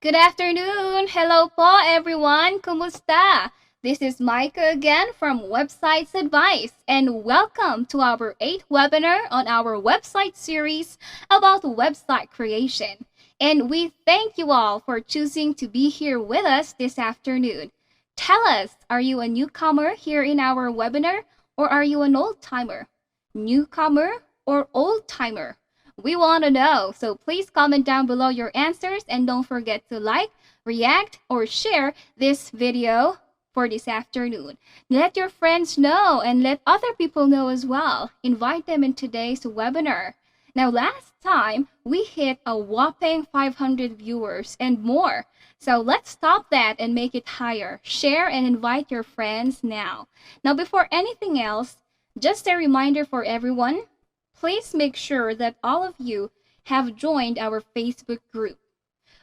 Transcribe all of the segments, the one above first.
Good afternoon! Hello po everyone! Kumusta? This is Micah again from Websites Advice and welcome to our 8th webinar on our website series about website creation. And we thank you all for choosing to be here with us this afternoon. Tell us, are you a newcomer here in our webinar or are you an old-timer? Newcomer or old-timer? We want to know, so please comment down below your answers and don't forget to like, react, or share this video for this afternoon. Let your friends know and let other people know as well. Invite them in today's webinar. Now, last time we hit a whopping 500 viewers and more. So let's top that and make it higher. Share and invite your friends now. Now, before anything else, just a reminder for everyone, please make sure that all of you have joined our Facebook group.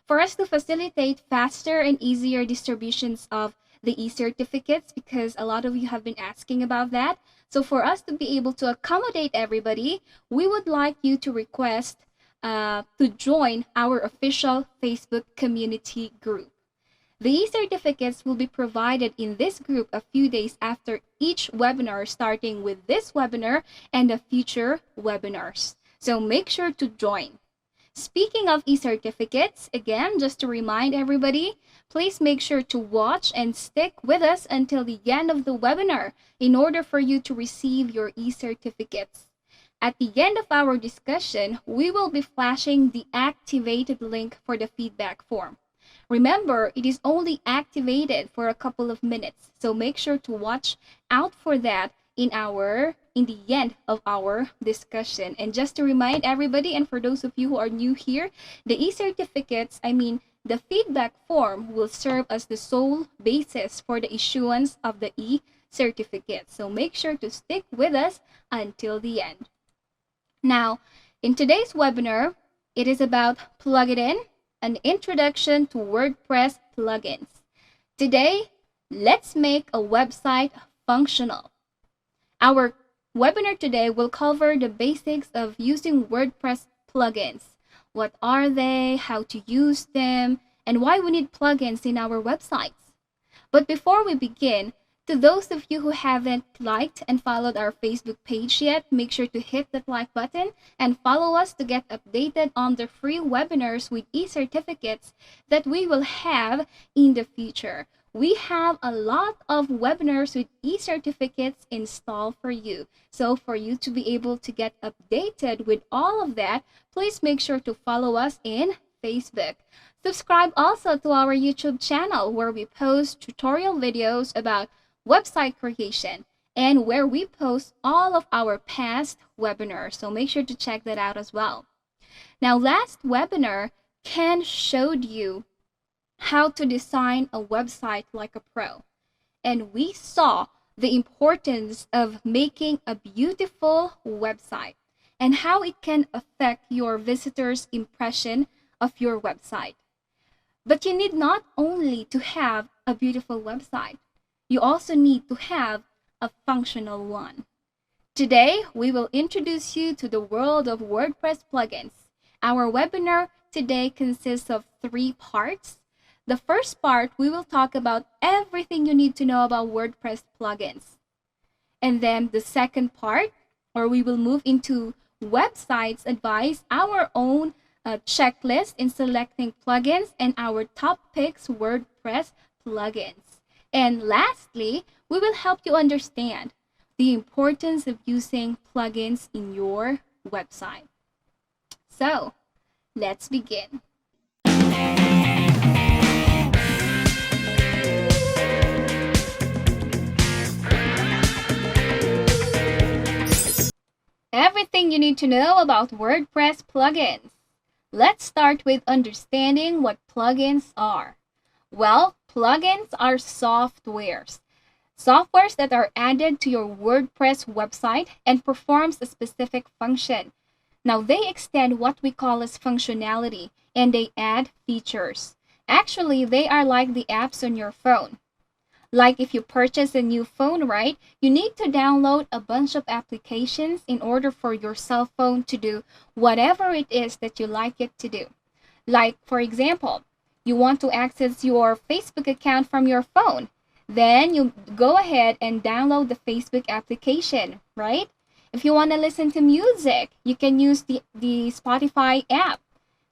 For us to facilitate faster and easier distributions of the e-certificates, because a lot of you have been asking about that. So for us to be able to accommodate everybody, we would like you to request to join our official Facebook community group. The e-certificates will be provided in this group a few days after each webinar, starting with this webinar and the future webinars. So make sure to join. Speaking of e-certificates, again, just to remind everybody, please make sure to watch and stick with us until the end of the webinar in order for you to receive your e-certificates. At the end of our discussion, we will be flashing the activated link for the feedback form. Remember, it is only activated for a couple of minutes, so make sure to watch out for that in the end of our discussion. And just to remind everybody, and for those of you who are new here, the e-certificates, the feedback form will serve as the sole basis for the issuance of the e-certificate. So make sure to stick with us until the end. Now, in today's webinar, it is about Plug It In, an introduction to WordPress plugins. Today, let's make a website functional. Our webinar today will cover the basics of using WordPress plugins. What are they, how to use them, and why we need plugins in our websites. But before we begin, to those of you who haven't liked and followed our Facebook page yet, make sure to hit that like button and follow us to get updated on the free webinars with e-certificates that we will have in the future. We have a lot of webinars with e-certificates installed for you. So for you to be able to get updated with all of that, please make sure to follow us in Facebook. Subscribe also to our YouTube channel where we post tutorial videos about website creation and where we post all of our past webinars. So make sure to check that out as well. Now, last webinar, Ken showed you how to design a website like a pro. And we saw the importance of making a beautiful website and how it can affect your visitors' impression of your website. But you need not only to have a beautiful website, you also need to have a functional one. Today, we will introduce you to the world of WordPress plugins. Our webinar today consists of 3 parts. The first part, we will talk about everything you need to know about WordPress plugins. And then the second part, or we will move into Websites Advice, our own checklist in selecting plugins and our top picks WordPress plugins. And lastly, we will help you understand the importance of using plugins in your website. So, let's begin. Everything you need to know about WordPress plugins. Let's start with understanding what plugins are. Well, plugins are softwares that are added to your WordPress website and performs a specific function. Now, they extend what we call as functionality and they add features. Actually, they are like the apps on your phone. Like if you purchase a new phone, right? You need to download a bunch of applications in order for your cell phone to do whatever it is that you like it to do. Like, for example, you want to access your Facebook account from your phone, then you go ahead and download the Facebook application, right? If you want to listen to music, you can use the Spotify app.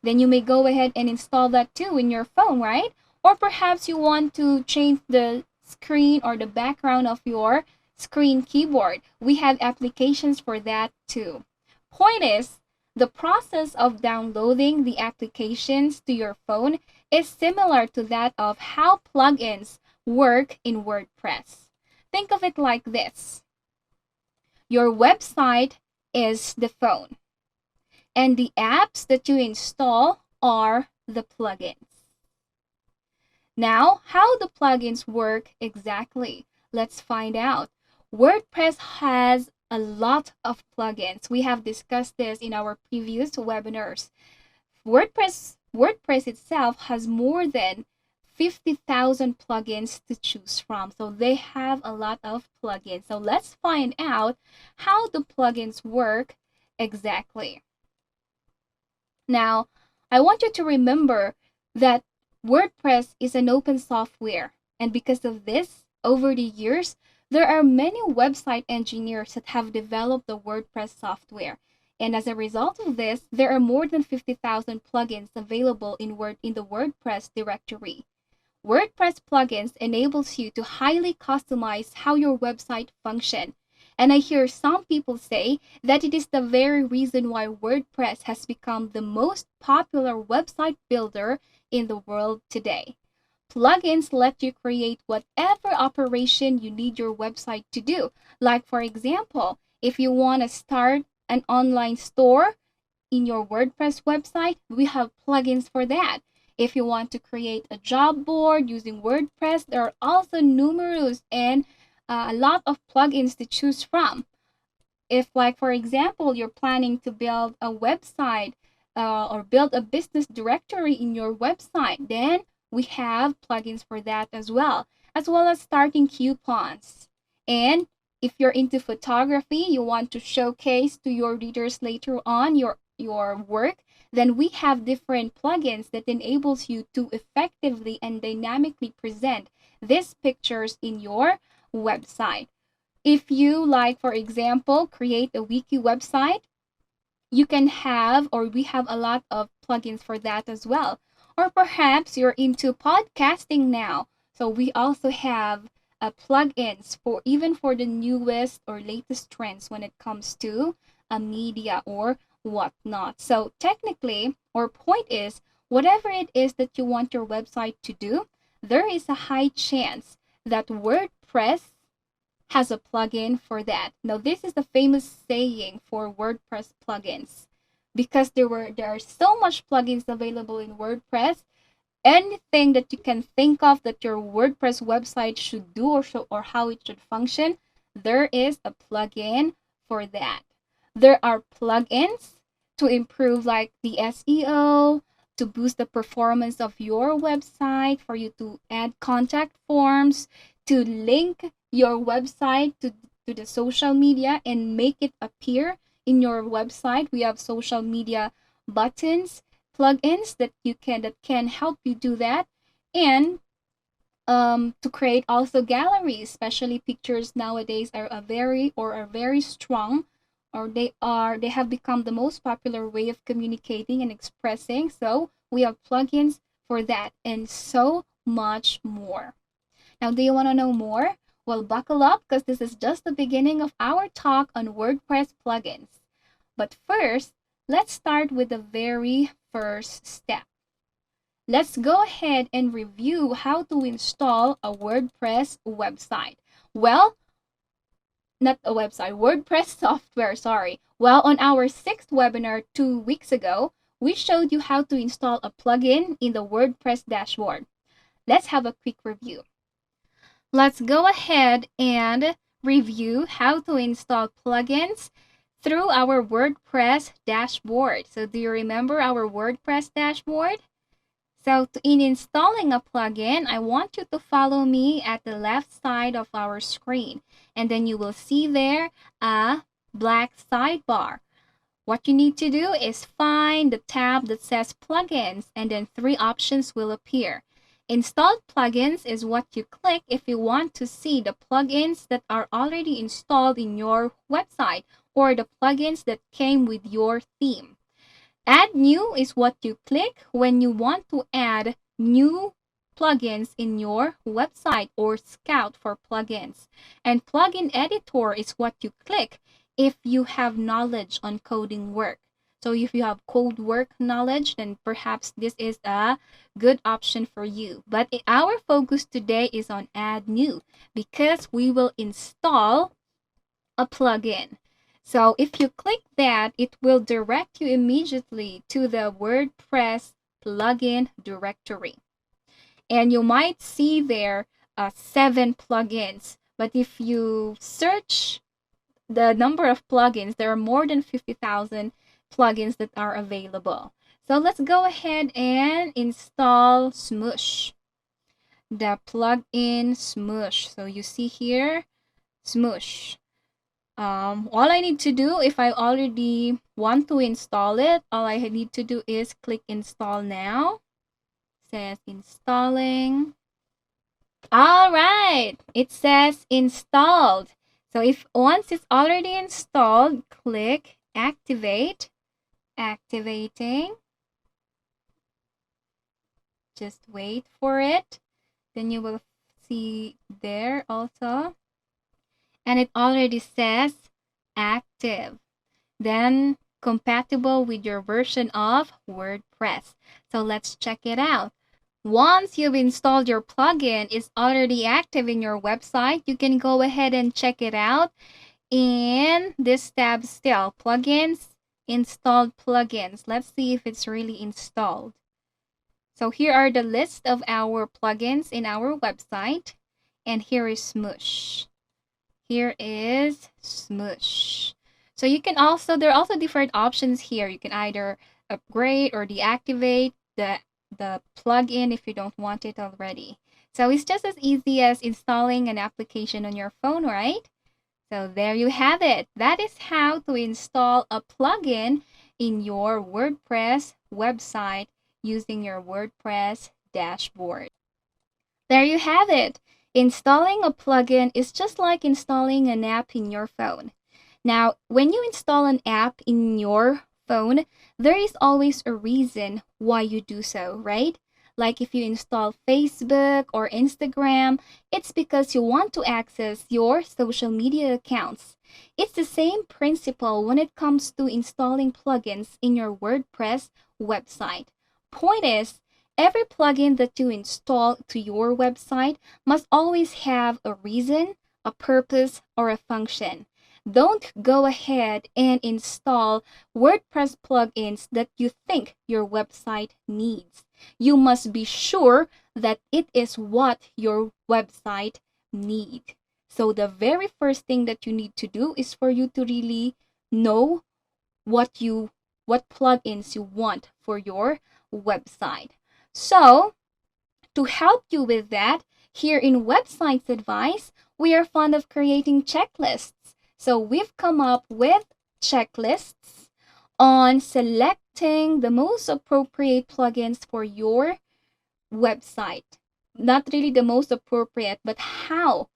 Then you may go ahead and install that too in your phone, right? Or perhaps you want to change the screen or the background of your screen keyboard. We have applications for that too. Point is, the process of downloading the applications to your phone is similar to that of how plugins work in WordPress. Think of it like this. Your website is the phone, and the apps that you install are the plugins. Now, how the plugins work exactly? Let's find out. WordPress has a lot of plugins. We have discussed this in our previous webinars. WordPress itself has more than 50,000 plugins to choose from. So they have a lot of plugins. So let's find out how the plugins work exactly. Now, I want you to remember that WordPress is an open software. And because of this, over the years, there are many website engineers that have developed the WordPress software. And as a result of this, there are more than 50,000 plugins available in the WordPress directory. WordPress plugins enables you to highly customize how your website functions. And I hear some people say that it is the very reason why WordPress has become the most popular website builder in the world today. Plugins let you create whatever operation you need your website to do. Like, for example, if you want to start an online store in your WordPress website, we have plugins for that. If you want to create a job board using WordPress, there are also numerous and a lot of plugins to choose from. If, like, for example, you're planning to build a website or build a business directory in your website, then we have plugins for that as well as starting coupons. And if you're into photography, you want to showcase to your readers later on your work, then we have different plugins that enables you to effectively and dynamically present these pictures in your website. If you, like, for example, create a wiki website, you can have, or we have a lot of plugins for that as well. Or perhaps you're into podcasting now. So we also have plugins for even for the newest or latest trends when it comes to media or whatnot. So technically, our point is, whatever it is that you want your website to do, there is a high chance that WordPress has a plugin for that. Now, this is the famous saying for WordPress plugins. Because there are so much plugins available in WordPress, anything that you can think of that your WordPress website should do or how it should function, there is a plugin for that. There are plugins to improve, like, the SEO, to boost the performance of your website, for you to add contact forms, to link your website to the social media and make it appear in your website. We have social media buttons, plugins that can help you do that. And to create also galleries, especially pictures nowadays are very strong, or they have become the most popular way of communicating and expressing. So we have plugins for that and so much more. Now, do you want to know more? Well, buckle up, because this is just the beginning of our talk on WordPress plugins. But first, let's start with the very first step. Let's go ahead and review how to install a WordPress website. Well, not a website, WordPress software, sorry. Well, on our 6th webinar 2 weeks ago, we showed you how to install a plugin in the WordPress dashboard. Let's have a quick review. Let's go ahead and review how to install plugins through our WordPress dashboard. So do you remember our WordPress dashboard? So in installing a plugin, I want you to follow me at the left side of our screen. And then you will see there a black sidebar. What you need to do is find the tab that says plugins, and then 3 options will appear. Installed plugins is what you click if you want to see the plugins that are already installed in your website or the plugins that came with your theme. Add new is what you click when you want to add new plugins in your website or scout for plugins. And plugin editor is what you click if you have knowledge on coding work. So if you have code work knowledge, then perhaps this is a good option for you. But our focus today is on add new because we will install a plugin. So if you click that, it will direct you immediately to the WordPress plugin directory. And you might see there 7 plugins. But if you search the number of plugins, there are more than 50,000 plugins that are available. So let's go ahead and install Smoosh, the plugin Smoosh. So you see here, Smoosh. All I need to do, if I already want to install it, all I need to do is click install now. It says installing. All right, it says installed. So if once it's already installed, click activate. Activating. Just wait for it. Then you will see there also. And it already says active. Then compatible with your version of WordPress. So let's check it out. Once you've installed your plugin, it's already active in your website. You can go ahead and check it out in this tab still. Plugins, installed plugins. Let's see if it's really installed. So here are the list of our plugins in our website. And here is Smoosh. Here is Smoosh. So you can also, there are also different options here. You can either upgrade or deactivate the plugin if you don't want it already. So it's just as easy as installing an application on your phone, right? So there you have it. That is how to install a plugin in your WordPress website using your WordPress dashboard. There you have it. Installing a plugin is just like installing an app in your phone. Now, when you install an app in your phone, there is always a reason why you do so, right? Like if you install Facebook or Instagram, it's because you want to access your social media accounts. It's the same principle when it comes to installing plugins in your WordPress website. Point is, every plugin that you install to your website must always have a reason, a purpose, or a function. Don't go ahead and install WordPress plugins that you think your website needs. You must be sure that it is what your website needs. So the very first thing that you need to do is for you to really know what plugins you want for your website. So to help you with that, here in Websites Advice, we are fond of creating checklists. So we've come up with checklists on selecting the most appropriate plugins for your website. Not really the most appropriate, but how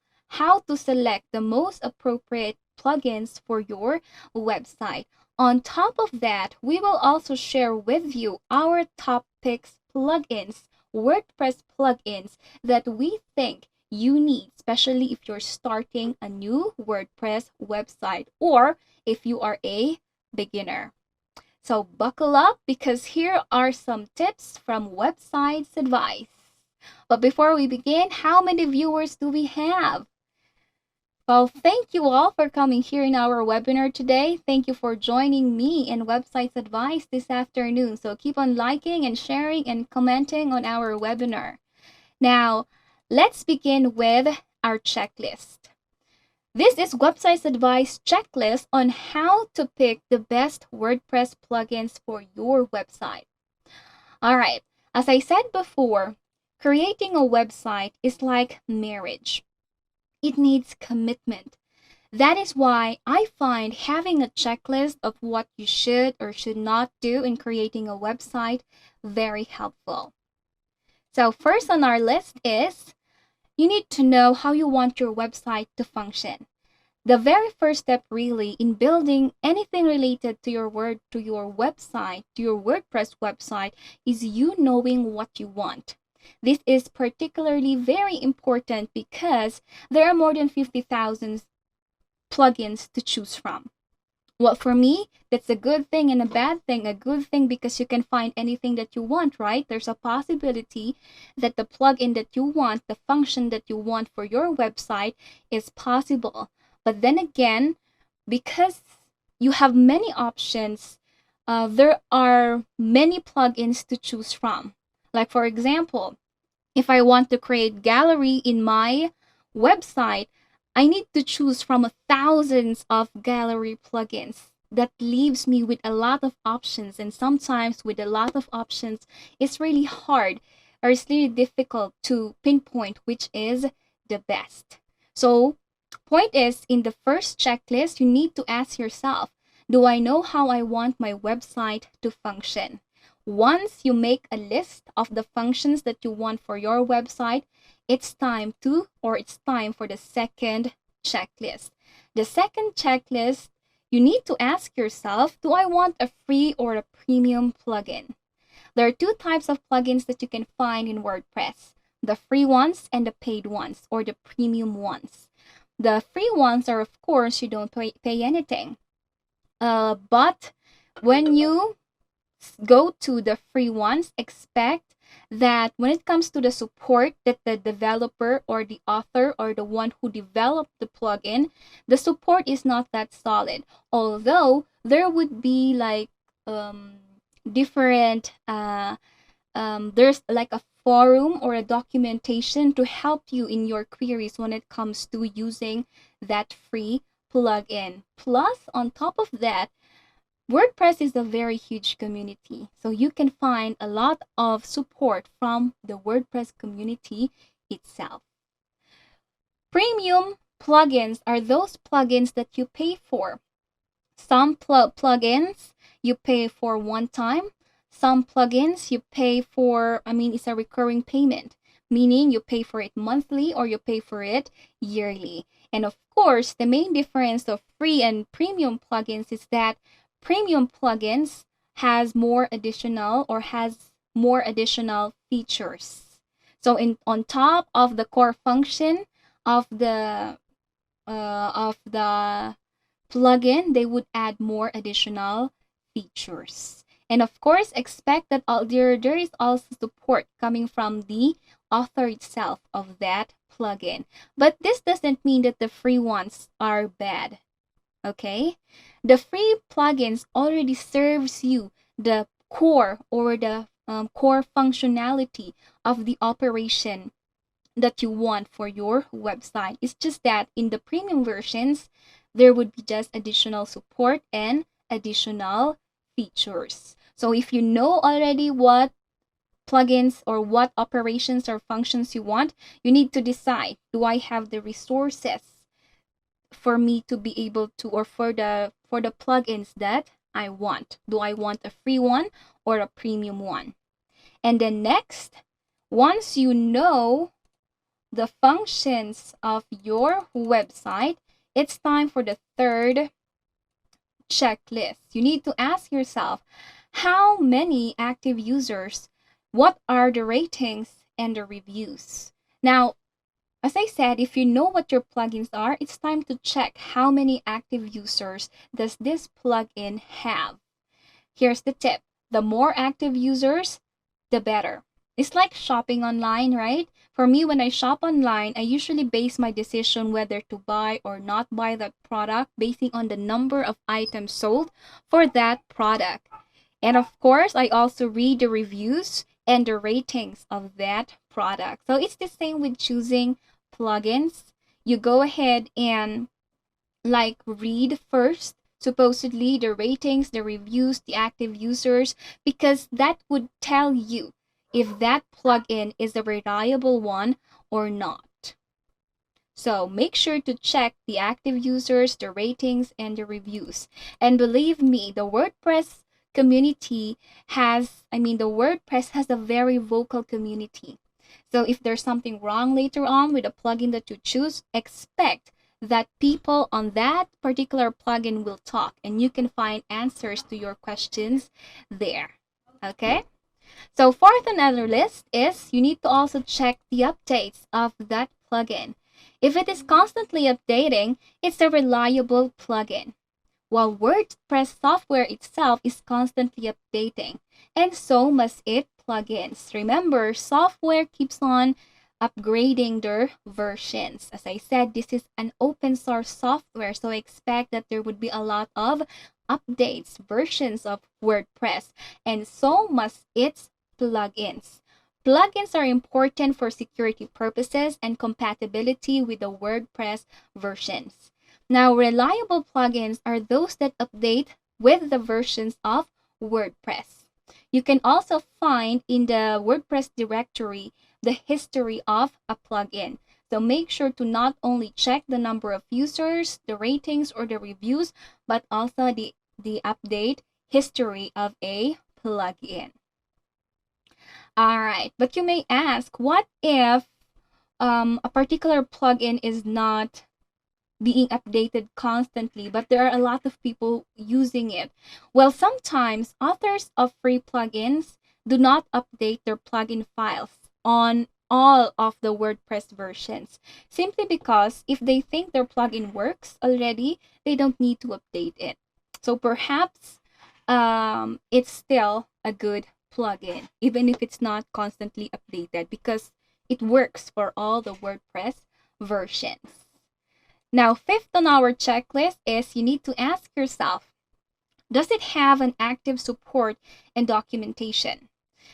to select the most appropriate plugins for your website. On top of that, we will also share with you our top picks plugins, WordPress plugins that we think you need, especially if you're starting a new WordPress website or if you are a beginner. So buckle up because here are some tips from Websites Advice. But before we begin, how many viewers do we have? Well, thank you all for coming here in our webinar today. Thank you for joining me in Websites Advice this afternoon. So keep on liking and sharing and commenting on our webinar. Now, let's begin with our checklist. This is Websites Advice checklist on how to pick the best WordPress plugins for your website. All right, as I said before, creating a website is like marriage. It needs commitment. That is why I find having a checklist of what you should or should not do in creating a website very helpful. So first on our list is you need to know how you want your website to function. The very first step really in building anything related to your website, to your WordPress website, is you knowing what you want. This is particularly very important because there are more than 50,000 plugins to choose from. Well, for me, that's a good thing and a bad thing. A good thing because you can find anything that you want, right? There's a possibility that the plugin that you want, the function that you want for your website is possible. But then again, because you have many options, there are many plugins to choose from. Like for example, if I want to create gallery in my website, I need to choose from thousands of gallery plugins. That leaves me with a lot of options, and sometimes with a lot of options, it's really hard or it's really difficult to pinpoint which is the best. So, point is, in the first checklist, you need to ask yourself, do I know how I want my website to function? Once you make a list of the functions that you want for your website, it's time for the second checklist. The second checklist, you need to ask yourself, do I want a free or a premium plugin? There are two types of plugins that you can find in WordPress, the free ones and the paid ones, or the premium ones. The free ones are, of course, you don't pay anything. But when you go to the free ones, expect that when it comes to the support, that the developer or the author or the one who developed the plugin, the support is not that solid. Although there would be like different there's like a forum or a documentation to help you in your queries when it comes to using that free plugin. Plus, on top of that, WordPress is a very huge community, so you can find a lot of support from the WordPress community itself. Premium plugins are those plugins that you pay for. Some plugins you pay for one time. Some plugins you pay for, it's a recurring payment, meaning you pay for it monthly or you pay for it yearly. And of course, the main difference of free and premium plugins is that premium plugins has more additional features. So on top of the core function of the plugin, they would add more additional features. And of course, expect that there is also support coming from the author itself of that plugin. But this doesn't mean that the free ones are bad. Okay? The free plugins already serves you the core or the core functionality of the operation that you want for your website. It's just that in the premium versions, there would be just additional support and additional features. So if you know already what plugins or what operations or functions you want, you need to decide, do I have the resources for me to be able to, or for the plugins that I want? Do I want a free one or a premium one? And then next, once you know the functions of your website, it's time for the third checklist. You need to ask yourself, how many active users? What are the ratings and the reviews? Now, as I said, if you know what your plugins are, it's time to check how many active users does this plugin have. Here's the tip. The more active users, the better. It's like shopping online, right? For me, when I shop online, I usually base my decision whether to buy or not buy that product basing on the number of items sold for that product. And of course, I also read the reviews and the ratings of that product. So it's the same with choosing plugins. You go ahead and read first supposedly the ratings, the reviews, the active users, because that would tell you if that plugin is a reliable one or not. So make sure to check the active users, the ratings, and the reviews. And believe me, the WordPress community the WordPress has a very vocal community. So if there's something wrong later on with a plugin that you choose, expect that people on that particular plugin will talk and you can find answers to your questions there. Okay? So fourth on our list is you need to also check the updates of that plugin. If it is constantly updating, it's a reliable plugin. While WordPress software itself is constantly updating, and so must its plugins. Remember, software keeps on upgrading their versions. As I said, this is an open source software, so I expect that there would be a lot of updates, versions of WordPress, and so must its plugins. Plugins are important for security purposes and compatibility with the WordPress versions. Now, reliable plugins are those that update with the versions of WordPress. You can also find in the WordPress directory the history of a plugin. So make sure to not only check the number of users, the ratings, or the reviews, but also the update history of a plugin. All right, but you may ask, what if a particular plugin is not being updated constantly, but there are a lot of people using it? Well, sometimes authors of free plugins do not update their plugin files on all of the WordPress versions, simply because if they think their plugin works already, they don't need to update it. So perhaps it's still a good plugin, even if it's not constantly updated, because it works for all the WordPress versions. Now, fifth on our checklist is you need to ask yourself, does it have an active support and documentation?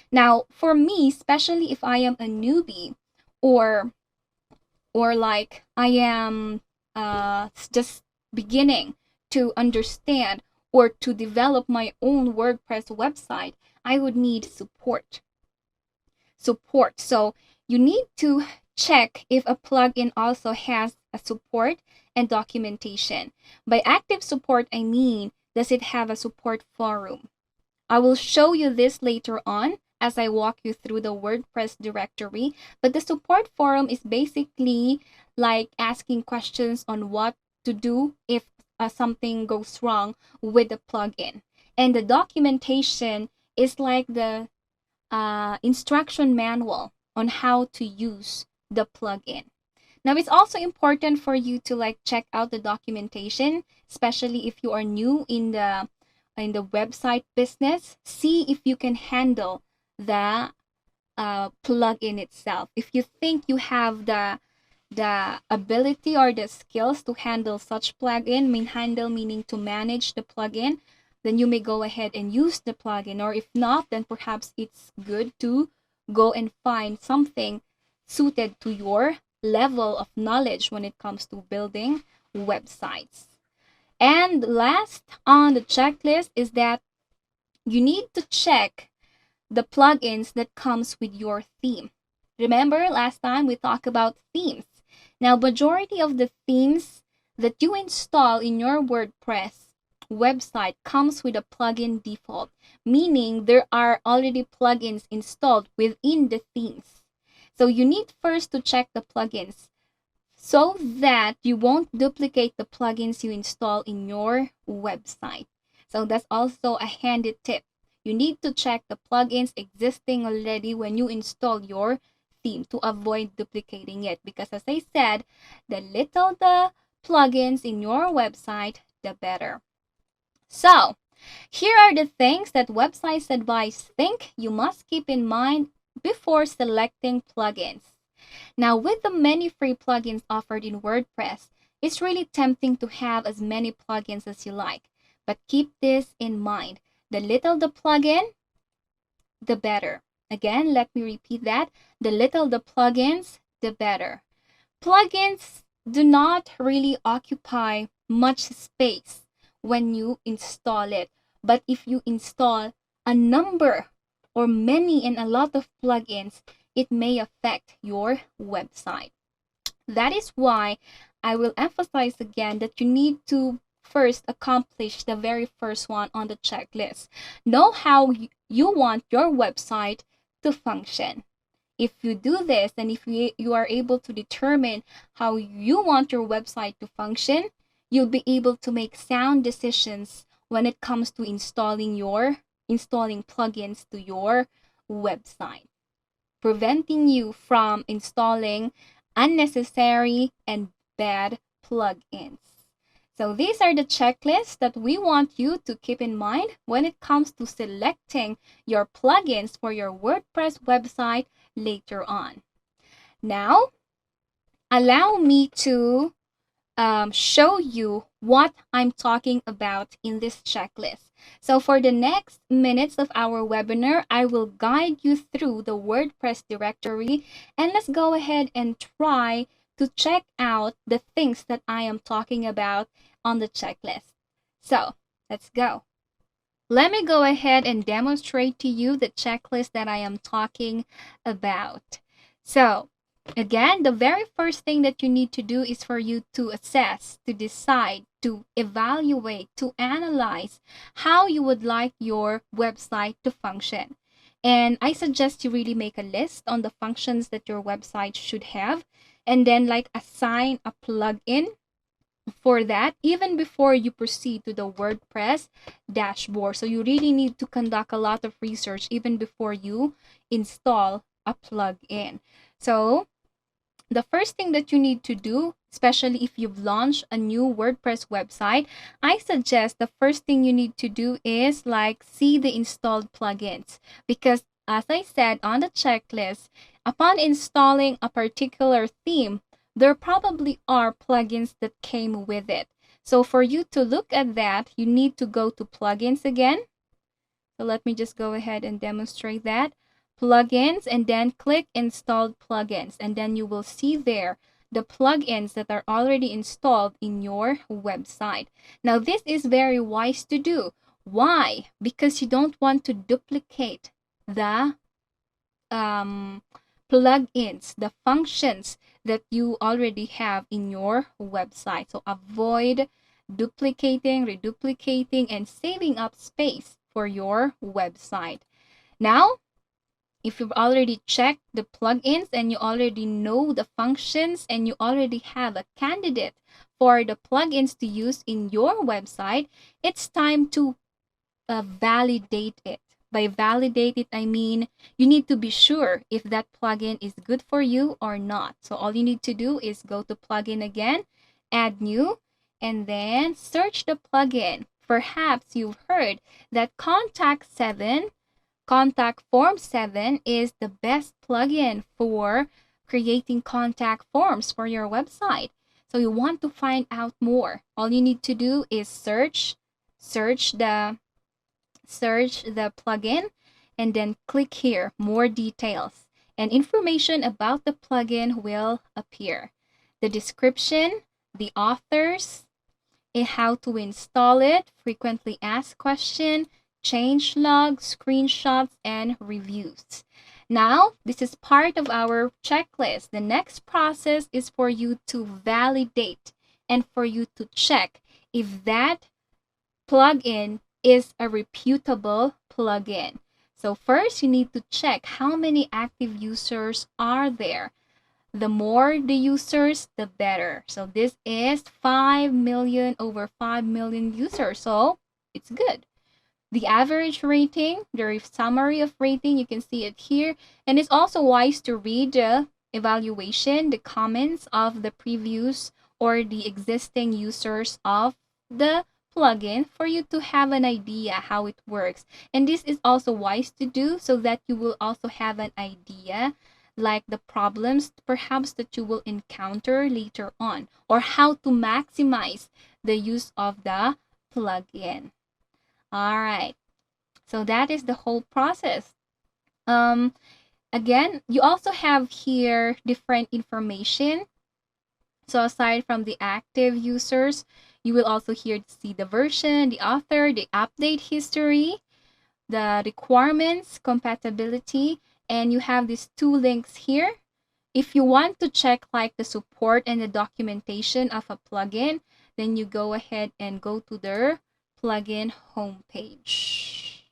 Now, for me, especially if I am a newbie or like I am just beginning to understand or to develop my own WordPress website, I would need support. So you need to check if a plugin also has a support and documentation. By active support, I mean, does it have a support forum? I will show you this later on as I walk you through the WordPress directory, but the support forum is basically like asking questions on what to do if something goes wrong with the plugin. And the documentation is like the instruction manual on how to use the plugin. Now, it's also important for you to like check out the documentation, especially if you are new in the website business. See if you can handle the plugin itself. If you think you have the ability or the skills to handle such plugin, meaning to manage the plugin, then you may go ahead and use the plugin. Or if not, then perhaps it's good to go and find something suited to your level of knowledge when it comes to building websites. And last on the checklist is that you need to check the plugins that comes with your theme. Remember last time we talked about themes. Now, majority of the themes that you install in your WordPress website comes with a plugin default, meaning there are already plugins installed within the themes. So you need first to check the plugins so that you won't duplicate the plugins you install in your website. So that's also a handy tip. You need to check the plugins existing already when you install your theme to avoid duplicating it, because as I said, the little the plugins in your website, the better. So here are the things that Websites Advice think you must keep in mind before selecting plugins. Now, with the many free plugins offered in WordPress, it's really tempting to have as many plugins as you like. But keep this in mind. The little the plugin, the better. Again, let me repeat that. The little the plugins, the better. Plugins do not really occupy much space when you install it. But if you install a number or many and a lot of plugins, it may affect your website. That is why I will emphasize again that you need to first accomplish the very first one on the checklist. Know how you want your website to function. If you do this, and if you are able to determine how you want your website to function, you'll be able to make sound decisions when it comes to installing plugins to your website, preventing you from installing unnecessary and bad plugins. So these are the checklists that we want you to keep in mind when it comes to selecting your plugins for your WordPress website later on. Now, allow me to show you what I'm talking about in this checklist. So for the next minutes of our webinar, I will guide you through the WordPress directory, and let's go ahead and try to check out the things that I am talking about on the checklist. So let's go. Let me go ahead and demonstrate to you the checklist that I am talking about. So again, the very first thing that you need to do is for you to assess, to decide, to evaluate, to analyze how you would like your website to function. And I suggest you really make a list on the functions that your website should have, and then like assign a plugin for that even before you proceed to the WordPress dashboard. So you really need to conduct a lot of research even before you install a plugin. So the first thing that you need to do, especially if you've launched a new WordPress website, I suggest the first thing you need to do is like see the installed plugins, because as I said on the checklist, upon installing a particular theme, there probably are plugins that came with it. So for you to look at that, you need to go to plugins again. So let me just go ahead and demonstrate that. Plugins, and then click installed plugins, and then you will see there the plugins that are already installed in your website. Now this is very wise to do. Why? Because you don't want to duplicate the plugins, the functions that you already have in your website. So avoid duplicating, reduplicating, and saving up space for your website. Now, if you've already checked the plugins and you already know the functions and you already have a candidate for the plugins to use in your website, it's time to validate it. By validate it, I mean you need to be sure if that plugin is good for you or not. So all you need to do is go to plugin again, add new, and then search the plugin. Perhaps you've heard that Contact Form 7 is the best plugin for creating contact forms for your website. So you want to find out more. All you need to do is search the plugin, and then click here, more details, and information about the plugin will appear. The description, the authors, how to install it, frequently asked question, change log, screenshots, and reviews. Now, this is part of our checklist. The next process is for you to validate and for you to check if that plugin is a reputable plugin. So first, you need to check how many active users are there. The more the users, the better. So this is 5 million, over 5 million users. So it's good. The average rating, the summary of rating, you can see it here. And it's also wise to read the evaluation, the comments of the previous or the existing users of the plugin for you to have an idea how it works. And this is also wise to do so that you will also have an idea like the problems perhaps that you will encounter later on, or how to maximize the use of the plugin. All right, so that is the whole process. Again, you also have here different information. So aside from the active users, you will also here see the version, the author, the update history, the requirements, compatibility, and you have these two links here. if you want to check like the support and the documentation of a plugin, then you go ahead and go to their plugin homepage.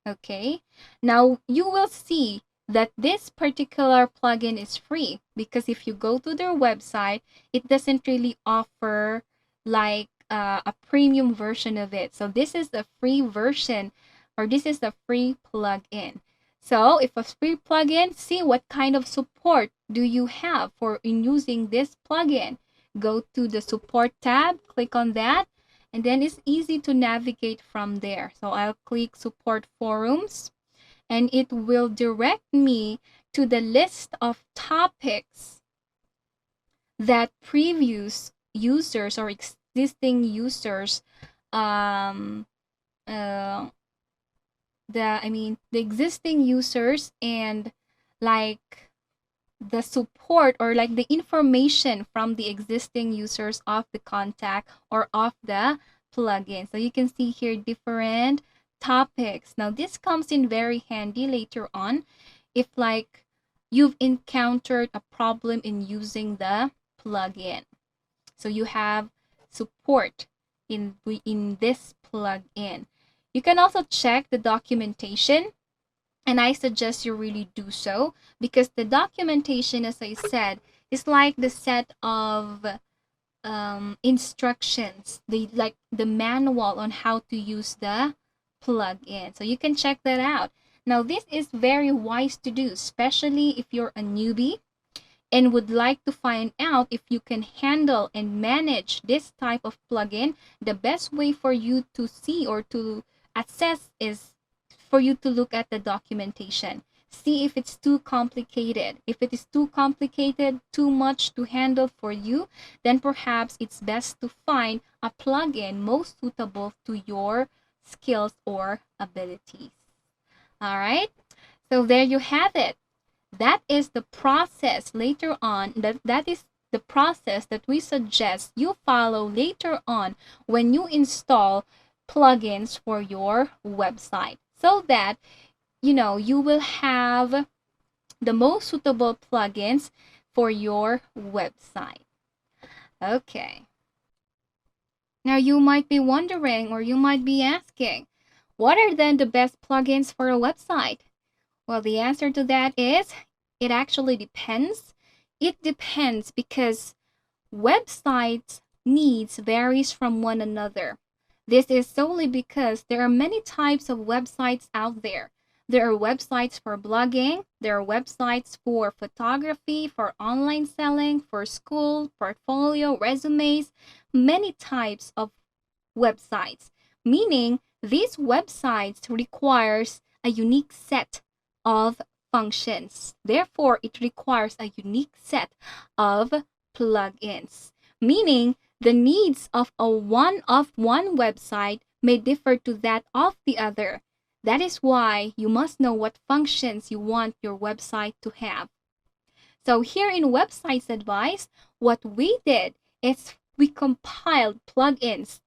Okay, now you will see that this particular plugin is free, because if you go to their website, it doesn't really offer like a premium version of it. So this is the free version, or this is the free plugin. So if a free plugin, see what kind of support do you have for in using this plugin. Go to the support tab, click on that, and then it's easy to navigate from there. So I'll click support forums, and it will direct me to the list of topics that previous users or existing users um the existing users, and like the support or like the information from the existing users of the contact or of the plugin. So you can see here different topics. Now this comes in very handy later on if like you've encountered a problem in using the plugin. So you have support in this plugin. You can also check the documentation, and I suggest you really do so, because the documentation, as I said, is like the set of instructions, the manual on how to use the plugin. So you can check that out. Now this is very wise to do, especially if you're a newbie and would like to find out if you can handle and manage this type of plugin. The best way for you to see or to assess is for you to look at the documentation. See if it's too complicated. If it is too complicated, too much to handle for you, then perhaps it's best to find a plugin most suitable to your skills or abilities. All right, so there you have it. That is the process later on. That is the process that we suggest you follow later on when you install plugins for your website, so that you will have the most suitable plugins for your website. Okay. Now you might be wondering, or you might be asking, what are then the best plugins for a website? Well, the answer to that is it actually depends. It depends because websites' needs varies from one another. This is solely because there are many types of websites out there. There are websites for blogging, there are websites for photography, for online selling, for school, portfolio, resumes, many types of websites, meaning these websites requires a unique set of functions. Therefore, it requires a unique set of plugins, meaning the needs of one website may differ to that of the other. That is why you must know what functions you want your website to have. So here in Websites Advice, what we did is we compiled plugins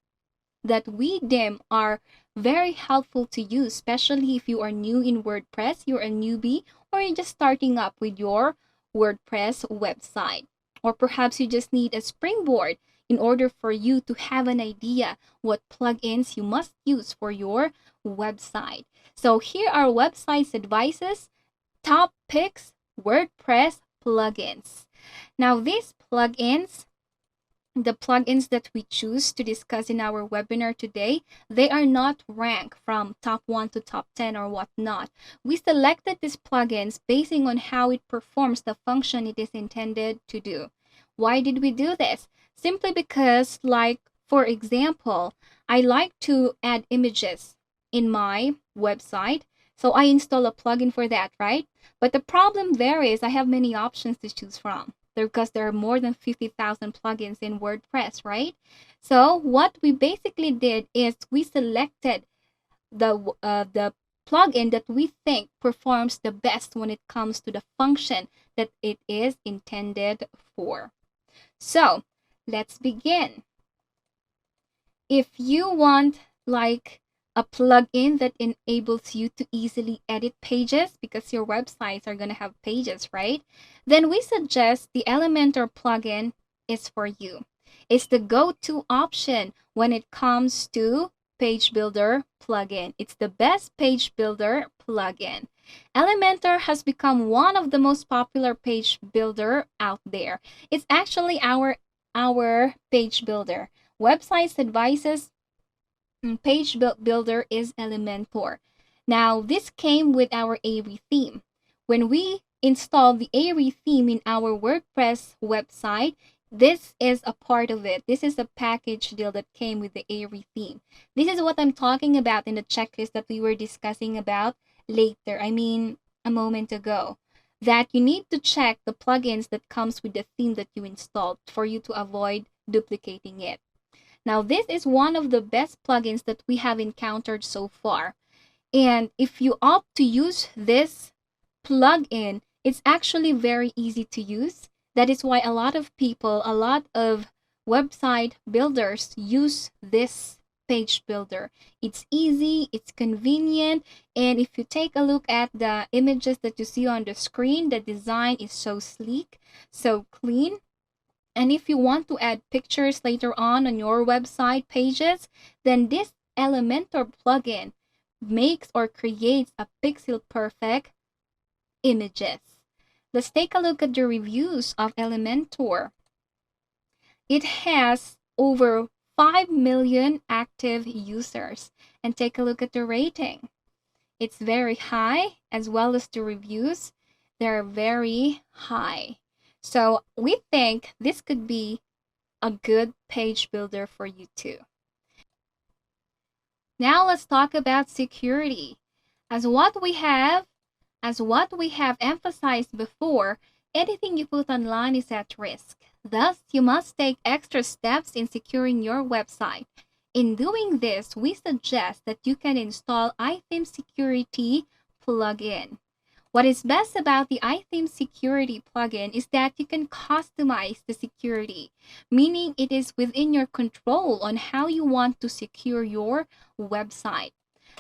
that we deem are very helpful to you, especially if you are new in WordPress, you're a newbie, or you're just starting up with your WordPress website. Or perhaps you just need a springboard in order for you to have an idea what plugins you must use for your website. So here are Websites Advice's top picks WordPress plugins. Now these plugins, the plugins that we choose to discuss in our webinar today, they are not ranked from top 1 to top 10 or whatnot. We selected these plugins basing on how it performs the function it is intended to do. Why did we do this? Simply because, like, for example, I like to add images in my website, so I install a plugin for that, right? But the problem there is I have many options to choose from, because there are more than 50,000 plugins in WordPress, right? So what we basically did is we selected the plugin that we think performs the best when it comes to the function that it is intended for. So let's begin. If you want like a plugin that enables you to easily edit pages because your websites are going to have pages, right? Then we suggest the Elementor plugin is for you. It's the go-to option when it comes to page builder plugin. It's the best page builder plugin. Elementor has become one of the most popular page builder out there. It's actually our page builder. Websites Advice's page builder is Elementor. Now, this came with our Airy theme. When we installed the Airy theme in our WordPress website, this is a part of it. This is a package deal that came with the Airy theme. This is what I'm talking about in the checklist that we were discussing about later. I mean, a moment ago. That you need to check the plugins that comes with the theme that you installed for you to avoid duplicating it. Now, this is one of the best plugins that we have encountered so far. And if you opt to use this plugin, it's actually very easy to use. That is why a lot of people, a lot of website builders use this page builder. It's easy, it's convenient, and if you take a look at the images that you see on the screen, the design is so sleek, so clean. And if you want to add pictures later on your website pages, then this Elementor plugin makes or creates a pixel perfect images. Let's take a look at the reviews of Elementor. It has over 5 million active users. And take a look at the rating. It's very high, as well as the reviews. They're very high. So we think this could be a good page builder for you too. Now let's talk about security. As what we have emphasized before, anything you put online is at risk. Thus, you must take extra steps in securing your website. In doing this, we suggest that you can install iTheme Security plugin. What is best about the iTheme Security plugin is that you can customize the security, meaning it is within your control on how you want to secure your website.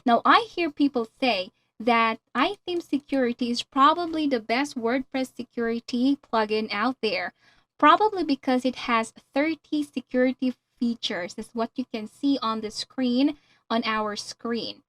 Now, I hear people say that iTheme Security is probably the best WordPress security plugin out there, probably because it has 30 security features. That's what you can see on the screen, on our screen.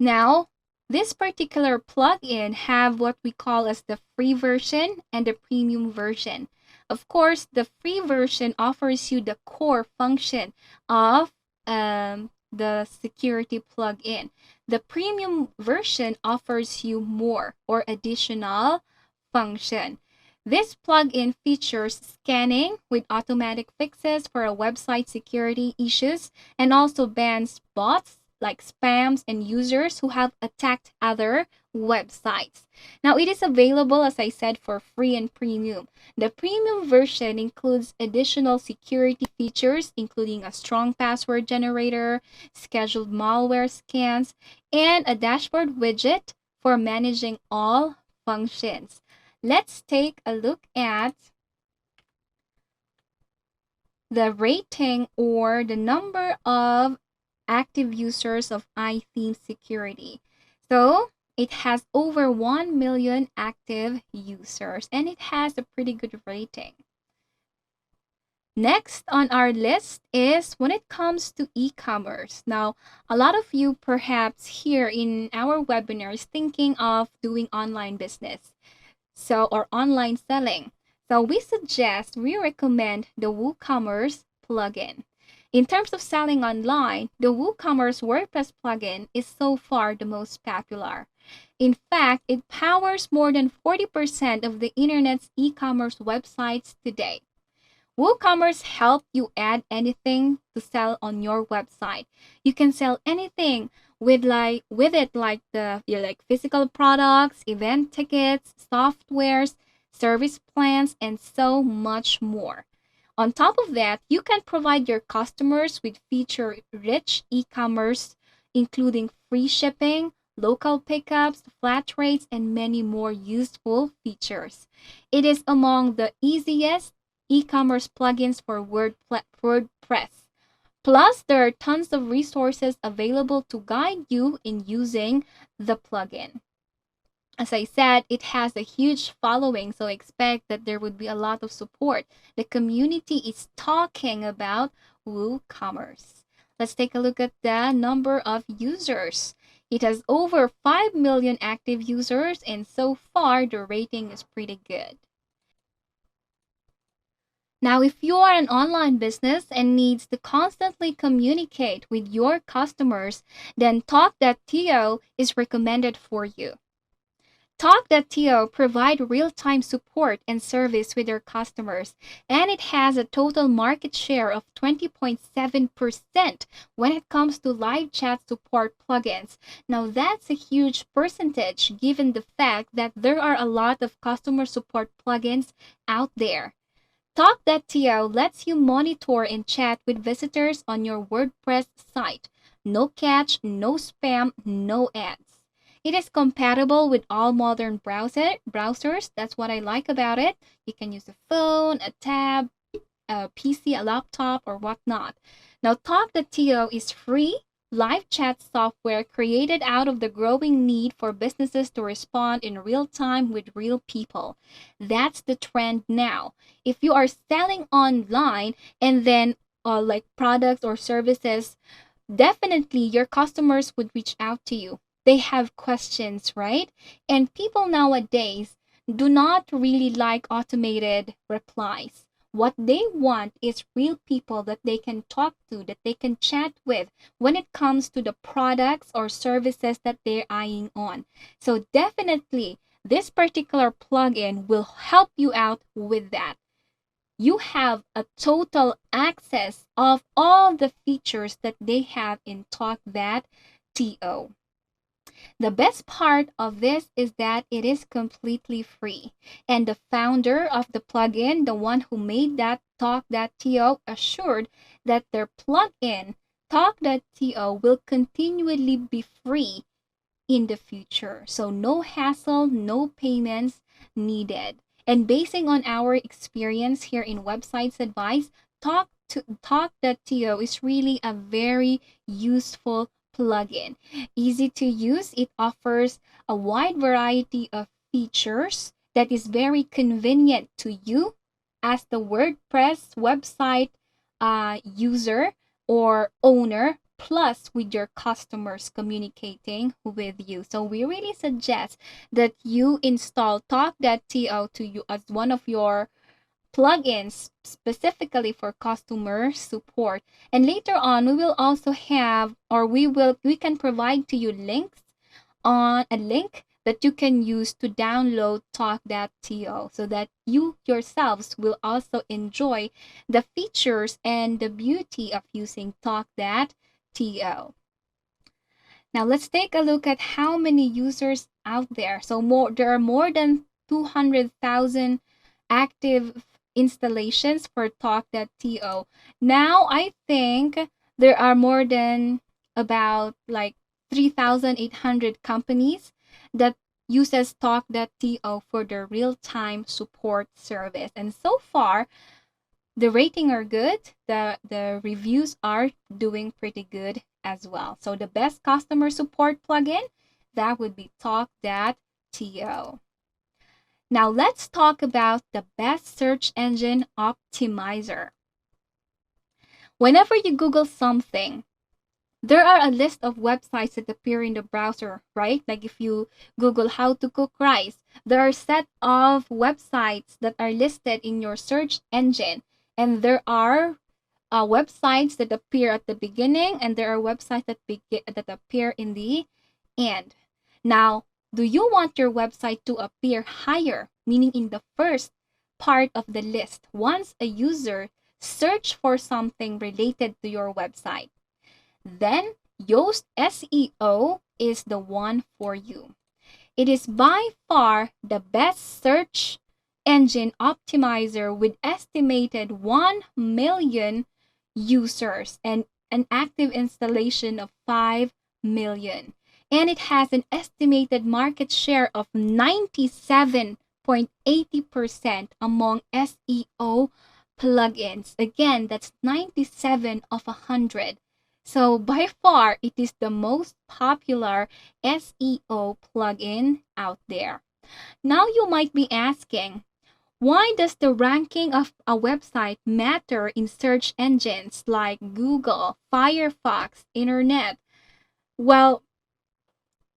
Now, this particular plugin have what we call as the free version and the premium version. Of course, the free version offers you the core function of the security plugin. The premium version offers you more or additional function. This plugin features scanning with automatic fixes for website security issues and also bans bots like spams and users who have attacked other websites. Now, it is available, as I said, for free and premium. The premium version includes additional security features, including a strong password generator, scheduled malware scans, and a dashboard widget for managing all functions. Let's take a look at the rating or the number of active users of iTheme Security. So it has over 1 million active users and it has a pretty good rating. Next on our list is when it comes to e-commerce. Now, a lot of you perhaps here in our webinar is thinking of doing online business, or online selling. So we recommend the WooCommerce plugin. In terms of selling online, the WooCommerce WordPress plugin is so far the most popular. In fact, it powers more than 40% of the internet's e-commerce websites today. WooCommerce helps you add anything to sell on your website. You can sell anything with physical products, event tickets, softwares, service plans, and so much more. On top of that, you can provide your customers with feature-rich e-commerce, including free shipping, local pickups, flat rates, and many more useful features. It is among the easiest e-commerce plugins for WordPress. Plus, there are tons of resources available to guide you in using the plugin. As I said, it has a huge following, so expect that there would be a lot of support. The community is talking about WooCommerce. Let's take a look at the number of users. It has over 5 million active users, and so far the rating is pretty good. Now, if you are an online business and needs to constantly communicate with your customers, then Talk.to is recommended for you. Talk.to provide real-time support and service with their customers, and it has a total market share of 20.7% when it comes to live chat support plugins. Now that's a huge percentage given the fact that there are a lot of customer support plugins out there. Talk.to lets you monitor and chat with visitors on your WordPress site. No catch, no spam, no ads. It is compatible with all modern browsers. That's what I like about it. You can use a phone, a tab, a PC, a laptop, or whatnot. Now, Talk.to is free live chat software created out of the growing need for businesses to respond in real time with real people. That's the trend now. If you are selling online and then like products or services, definitely your customers would reach out to you. They have questions, right? And people nowadays do not really like automated replies. What they want is real people that they can talk to, that they can chat with when it comes to the products or services that they're eyeing on. So definitely, this particular plugin will help you out with that. You have a total access of all the features that they have in Talk.to. The best part of this is that it is completely free. And the founder of the plugin, the one who made that Talk.to, assured that their plugin, Talk.to, will continually be free in the future. So no hassle, no payments needed. And basing on our experience here in Websites Advice, Talk.to is really a very useful plugin. Easy to use, it offers a wide variety of features that is very convenient to you as the WordPress website user or owner, plus with your customers communicating with you. So we really suggest that you install Talk.to to you as one of your plugins specifically for customer support. And later on, we will also have, or we can provide to you links on a link that you can use to download Talk.to so that you yourselves will also enjoy the features and the beauty of using Talk.to. Now let's take a look at how many users out there. So there are more than 200,000 active installations for Talk.to. Now I think there are more than about like 3,800 companies that uses Talk.to for their real-time support service. And so far, the rating are good. The reviews are doing pretty good as well. So the best customer support plugin, that would be Talk.to. Now let's talk about the best search engine optimizer. Whenever you Google something, there are a list of websites that appear in the browser, right? Like if you Google how to cook rice, there are a set of websites that are listed in your search engine. And there are websites that appear at the beginning, and there are websites that appear in the end. Now, do you want your website to appear higher, meaning in the first part of the list, once a user search for something related to your website? Then Yoast SEO is the one for you. It is by far the best search engine optimizer with estimated 1 million users and an active installation of 5 million. And it has an estimated market share of 97.80% among SEO plugins. Again, that's 97 of 100. So by far, it is the most popular SEO plugin out there. Now you might be asking, why does the ranking of a website matter in search engines like Google, Firefox, Internet? Well,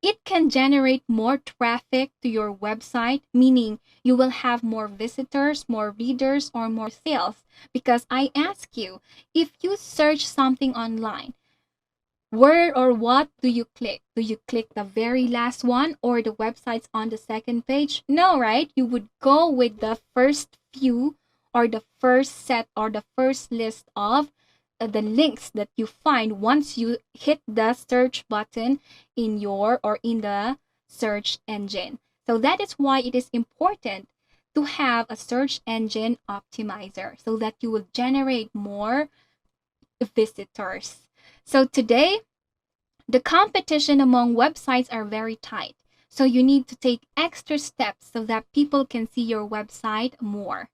it can generate more traffic to your website, meaning you will have more visitors, more readers, or more sales. Because I ask you, if you search something online, where or what do you click? Do you click the very last one or the websites on the second page? No, right? You would go with the first few or the first set or the first list of the links that you find once you hit the search button in your or in the search engine. So that is why it is important to have a search engine optimizer so that you will generate more visitors. So today, the competition among websites are very tight. So you need to take extra steps so that people can see your website more.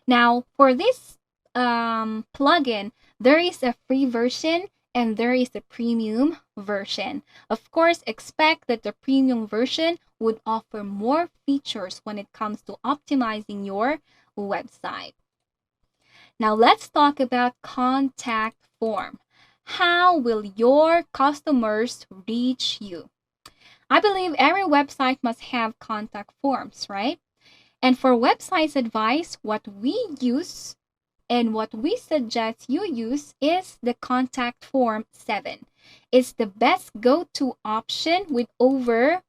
Now, for this plugin, there is a free version and there is a premium version. Of course, expect that the premium version would offer more features when it comes to optimizing your website. Now, let's talk about contact form. How will your customers reach you? I believe every website must have contact forms, right? And for websites advice, what we use and what we suggest you use is the contact form 7. It's the best go-to option with over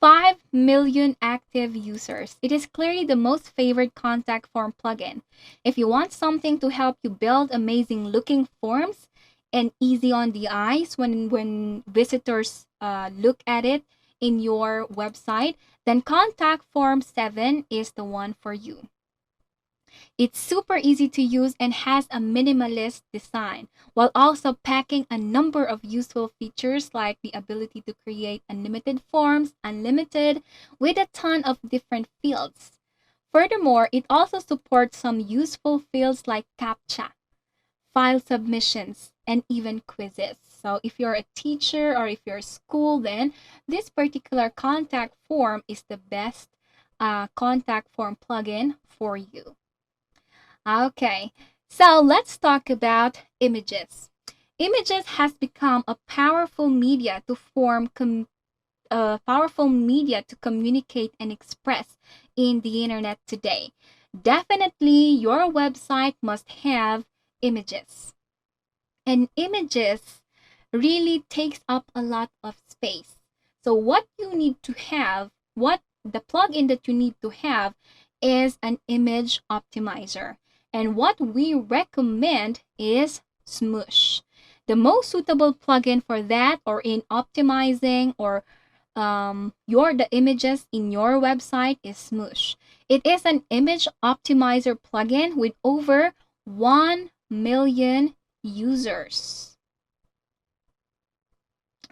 5 million active users. It is clearly the most favored contact form plugin. If you want something to help you build amazing looking forms and easy on the eyes when visitors look at it in your website, then contact form 7 is the one for you. It's super easy to use and has a minimalist design, while also packing a number of useful features like the ability to create unlimited forms, unlimited, with a ton of different fields. Furthermore, it also supports some useful fields like CAPTCHA, file submissions, and even quizzes. So if you're a teacher or if you're a school, then this particular contact form is the best contact form plugin for you. Okay, so let's talk about images. Images has become a powerful media to communicate and express in the internet today. Definitely, your website must have images. And images really takes up a lot of space. So what you need to have, what the plugin that you need to have is an image optimizer. And what we recommend is Smoosh. The most suitable plugin for that or in optimizing or the images in your website is Smoosh. It is an image optimizer plugin with over 1 million users.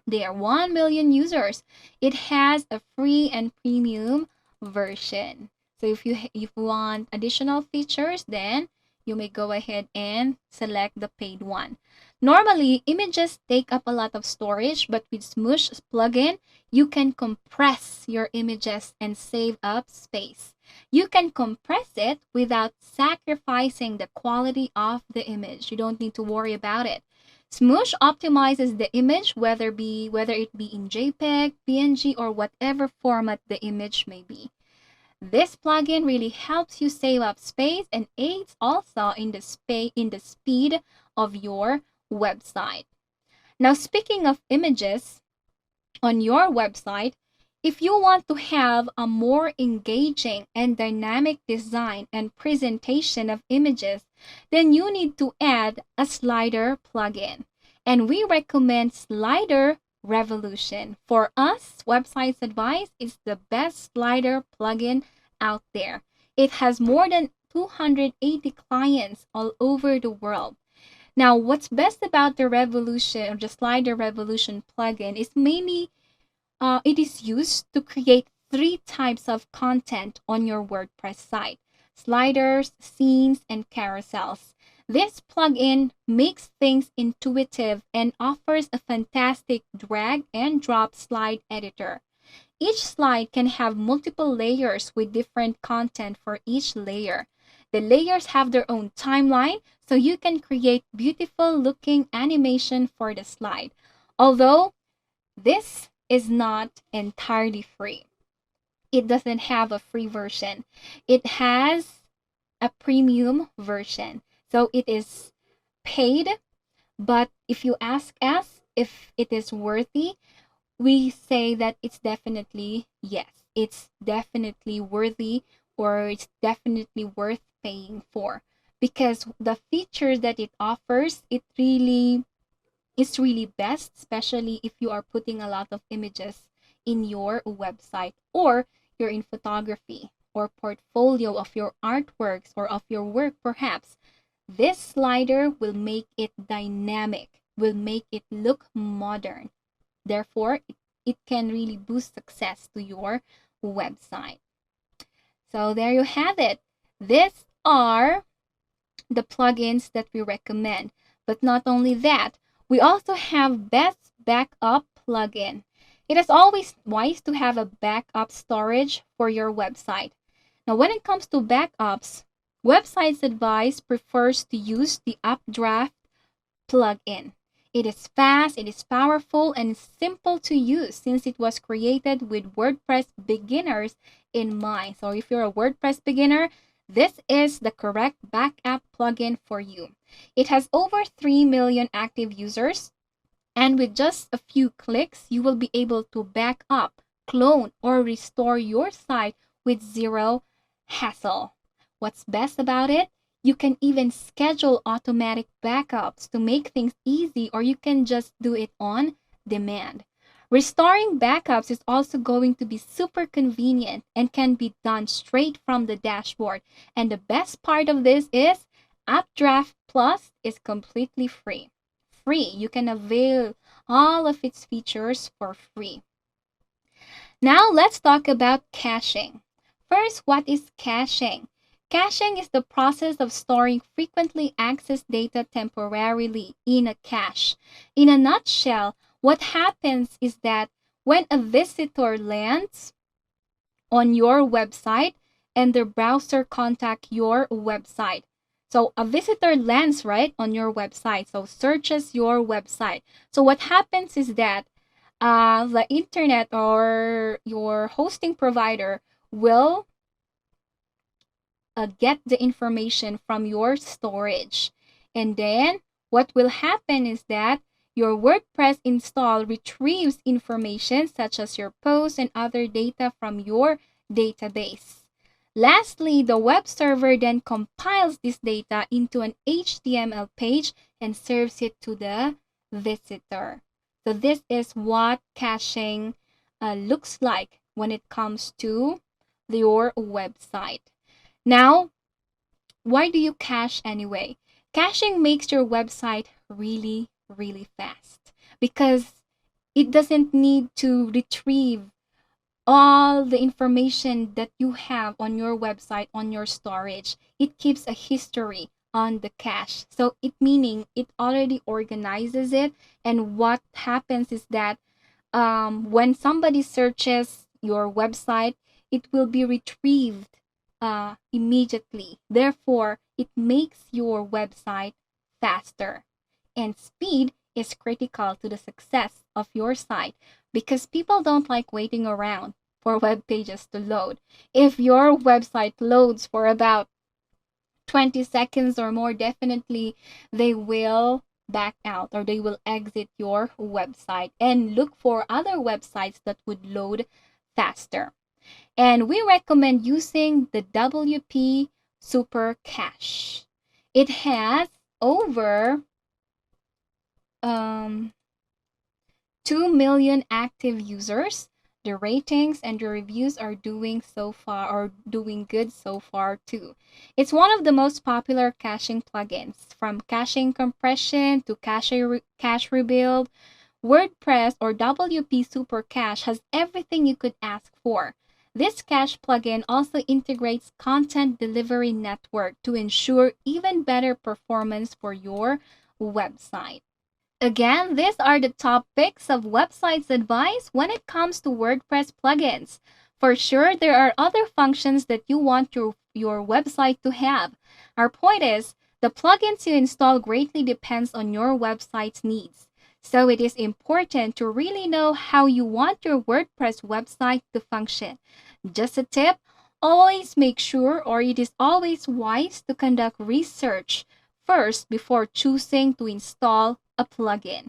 There are 1 million users. It has a free and premium version. So if you want additional features, then you may go ahead and select the paid one. Normally, images take up a lot of storage, but with Smoosh plugin, you can compress your images and save up space. You can compress it without sacrificing the quality of the image. You don't need to worry about it. Smoosh optimizes the image, whether it be in JPEG, PNG, or whatever format the image may be. This plugin really helps you save up space and aids also in the speed of your website. Now, speaking of images on your website, if you want to have a more engaging and dynamic design and presentation of images, then you need to add a slider plugin. And we recommend Slider Revolution. For us, Websites Advice is the best slider plugin out there. It has more than 280 clients all over the world. Now, what's best about the Revolution or the Slider Revolution plugin is mainly it is used to create 3 types of content on your WordPress site. sliders, scenes, and carousels. This plugin makes things intuitive and offers a fantastic drag and drop slide editor. Each slide can have multiple layers with different content for each layer. The layers have their own timeline, so you can create beautiful looking animation for the slide. Although this is not entirely free. It doesn't have a free version. It has a premium version. So it is paid, but if you ask us if it is worthy, we say that it's definitely yes. It's definitely worthy, or it's definitely worth paying for, because the features that it offers, it's really best, especially if you are putting a lot of images in your website, or you're in photography or portfolio of your artworks or of your work perhaps. This slider will make it dynamic, will make it look modern. Therefore, it can really boost success to your website. So there you have it. These are the plugins that we recommend. But not only that, we also have Best Backup plugin. It is always wise to have a backup storage for your website. Now, when it comes to backups, Websites Advice prefers to use the Updraft plugin. It is fast, it is powerful, and simple to use since it was created with WordPress beginners in mind. So if you're a WordPress beginner, this is the correct backup plugin for you. It has over 3 million active users, and with just a few clicks, you will be able to back up, clone, or restore your site with zero hassle. What's best about it? You can even schedule automatic backups to make things easy, or you can just do it on demand. Restoring backups is also going to be super convenient and can be done straight from the dashboard. And the best part of this is Updraft Plus is completely free. You can avail all of its features for free. Now let's talk about caching. First, what is caching? Caching is the process of storing frequently accessed data temporarily in a cache. In a nutshell, what happens is that when a visitor lands on your website and their browser contacts your website. So a visitor lands right on your website, so searches your website. So what happens is that the internet or your hosting provider will get the information from your storage. And then what will happen is that your WordPress install retrieves information such as your posts and other data from your database. Lastly, the web server then compiles this data into an HTML page and serves it to the visitor. So this is what caching looks like when it comes to your website. Now, why do you cache anyway? Caching makes your website really, really fast because it doesn't need to retrieve all the information that you have on your website, on your storage. It keeps a history on the cache. So meaning it already organizes it. And what happens is that when somebody searches your website, it will be retrieved immediately. Therefore, it makes your website faster. And speed is critical to the success of your site because people don't like waiting around for web pages to load. If your website loads for about 20 seconds or more, definitely they will back out or they will exit your website and look for other websites that would load faster. And we recommend using the WP Super Cache. It has over 2 million active users. The ratings and the reviews are doing good so far too. It's one of the most popular caching plugins, from caching compression to cache rebuild. WordPress or WP Super Cache has everything you could ask for. This cache plugin also integrates content delivery network to ensure even better performance for your website. Again, these are the top picks of websites advice when it comes to WordPress plugins. For sure, there are other functions that you want your website to have. Our point is, the plugins you install greatly depends on your website's needs. So it is important to really know how you want your WordPress website to function. Just a tip, always make sure, or it is always wise to conduct research first before choosing to install a plugin.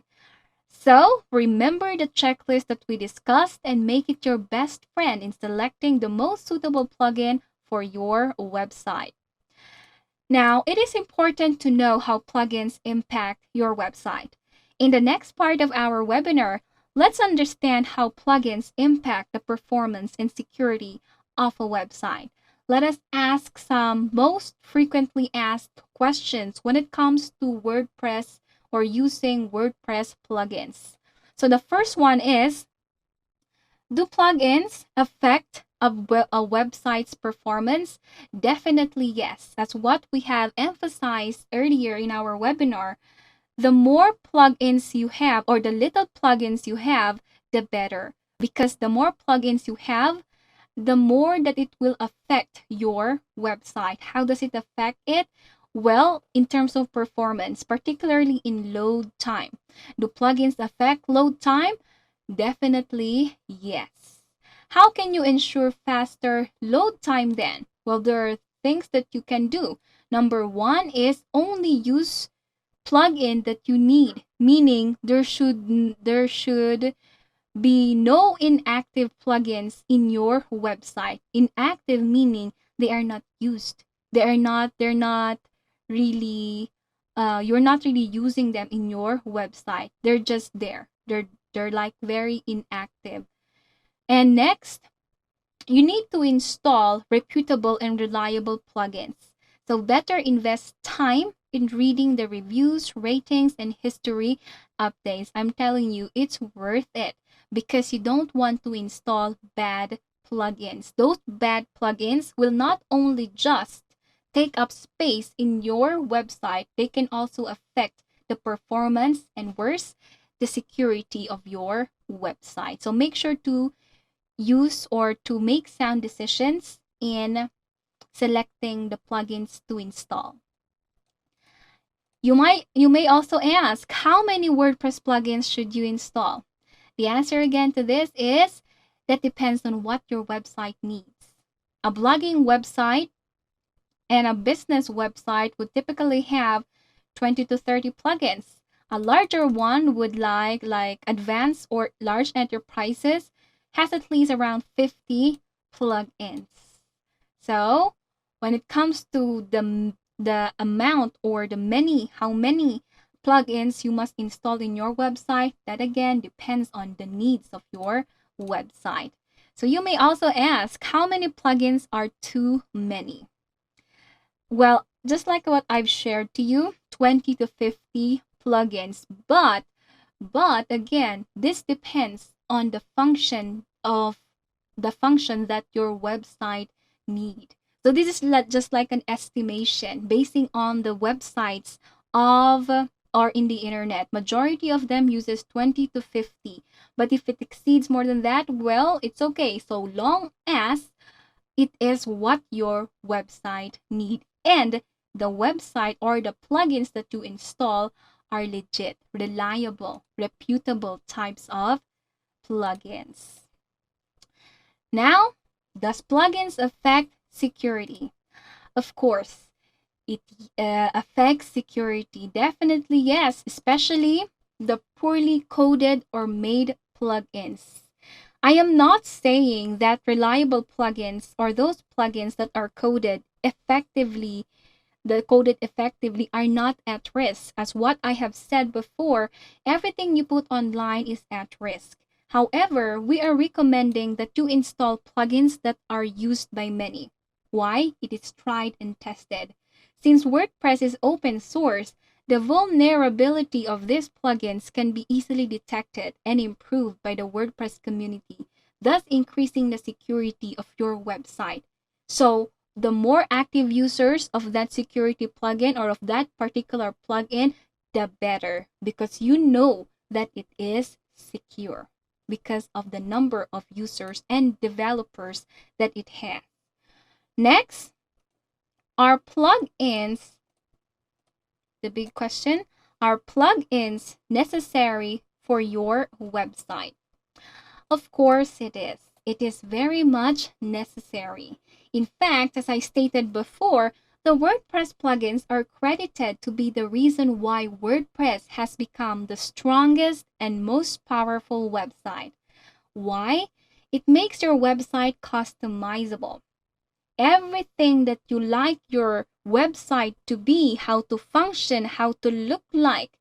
So, remember the checklist that we discussed and make it your best friend in selecting the most suitable plugin for your website. Now, it is important to know how plugins impact your website. In the next part of our webinar, let's understand how plugins impact the performance and security of a website. Let us ask some most frequently asked questions when it comes to WordPress or using WordPress plugins. So the first one is, do plugins affect a website's performance? Definitely yes. That's what we have emphasized earlier in our webinar. The more plugins you have, or the little plugins you have, the better. Because the more plugins you have, the more that it will affect your website. How does it affect it? Well, in terms of performance, particularly in load time. Do plugins affect load time? Definitely yes. How can you ensure faster load time then? Well, there are things that you can do. Number one is only use plugin that you need, meaning there should be no inactive plugins in your website. Inactive meaning they are not used. They're not really you're not really using them in your website. They're just there. They're like very inactive. And next, you need to install reputable and reliable plugins. So better invest time in reading the reviews, ratings, and history updates. I'm telling you, it's worth it because you don't want to install bad plugins. Those bad plugins will not only just take up space in your website, they can also affect the performance and worse, the security of your website. So make sure to use or to make sound decisions in selecting the plugins to install. You may also ask, how many WordPress plugins should you install? The answer again to this is that depends on what your website needs. A blogging website and a business website would typically have 20 to 30 plugins. A larger one would like advanced or large enterprises has at least around 50 plugins. So when it comes to the amount or how many plugins you must install in your website, that again depends on the needs of your website. So you may also ask, how many plugins are too many? Well, just like what I've shared to you, 20 to 50 plugins, but again, this depends on the function that your website need. So this is just like an estimation basing on the websites of or in the internet. Majority of them uses 20 to 50. But if it exceeds more than that, well, it's okay. So long as it is what your website need. And the website or the plugins that you install are legit, reliable, reputable types of plugins. Now, does plugins affect security? Of course, it affects security. Definitely yes, especially the poorly coded or made plugins. I am not saying that reliable plugins or those plugins that are coded effectively are not at risk. As what I have said before, everything you put online is at risk. However, we are recommending that you install plugins that are used by many. Why? It is tried and tested. Since WordPress is open source, the vulnerability of these plugins can be easily detected and improved by the WordPress community. thus increasing the security of your website. So the more active users of that security plugin or of that particular plugin, the better, because you know that it is secure because of the number of users and developers that it has. Next, are plugins, the big question, are plugins necessary for your website? Of course it is. It is very much necessary. In fact, as I stated before, the WordPress plugins are credited to be the reason why WordPress has become the strongest and most powerful website. Why? It makes your website customizable. Everything that you like your website to be, how to function, how to look like,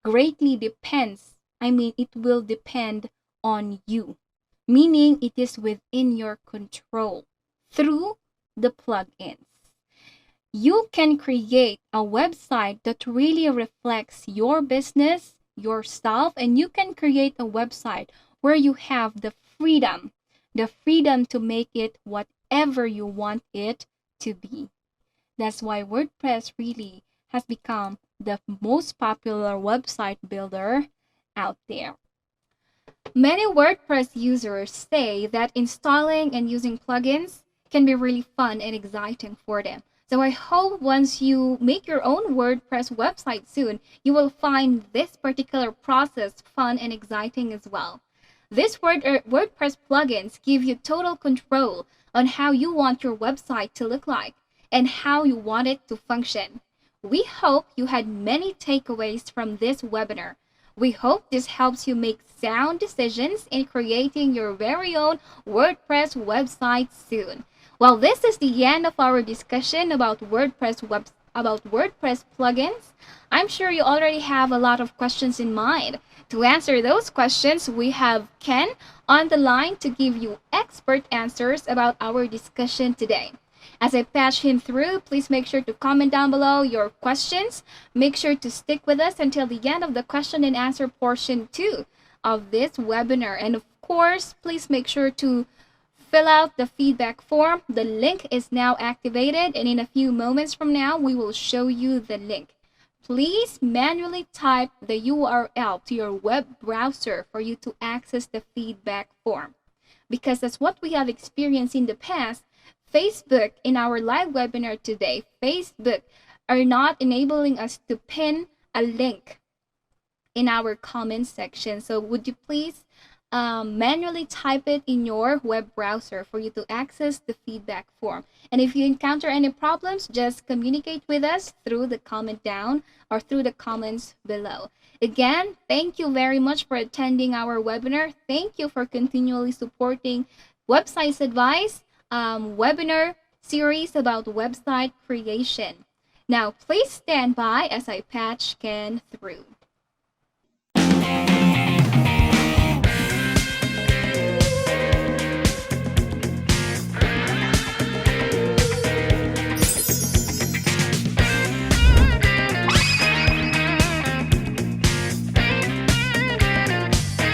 greatly depends. It will depend on you, meaning it is within your control through the plugins. You can create a website that really reflects your business, yourself, and you can create a website where you have the freedom to make it whatever you want it to be. That's why WordPress really has become the most popular website builder out there. Many WordPress users say that installing and using plugins can be really fun and exciting for them. So I hope once you make your own WordPress website soon, you will find this particular process fun and exciting as well. These WordPress plugins give you total control on how you want your website to look like and how you want it to function. We hope you had many takeaways from this webinar. We hope this helps you make sound decisions in creating your very own WordPress website soon. Well, this is the end of our discussion about WordPress plugins. I'm sure you already have a lot of questions in mind. To answer those questions, we have Ken on the line to give you expert answers about our discussion today. As I patch him through, please make sure to comment down below your questions. Make sure to stick with us until the end of the question and answer portion 2 of this webinar. And of course, please make sure to fill out the feedback form. The link is now activated, and in a few moments from now, we will show you the link. Please manually type the URL to your web browser for you to access the feedback form. Because that's what we have experienced in the past. Facebook, in our live webinar today, Facebook are not enabling us to pin a link in our comment section. So would you please manually type it in your web browser for you to access the feedback form. And if you encounter any problems, just communicate with us through the comment down or through the comments below. Again, thank you very much for attending our webinar. Thank you for continually supporting Websites Advice webinar series about website creation. Now, please stand by as I patch Ken through.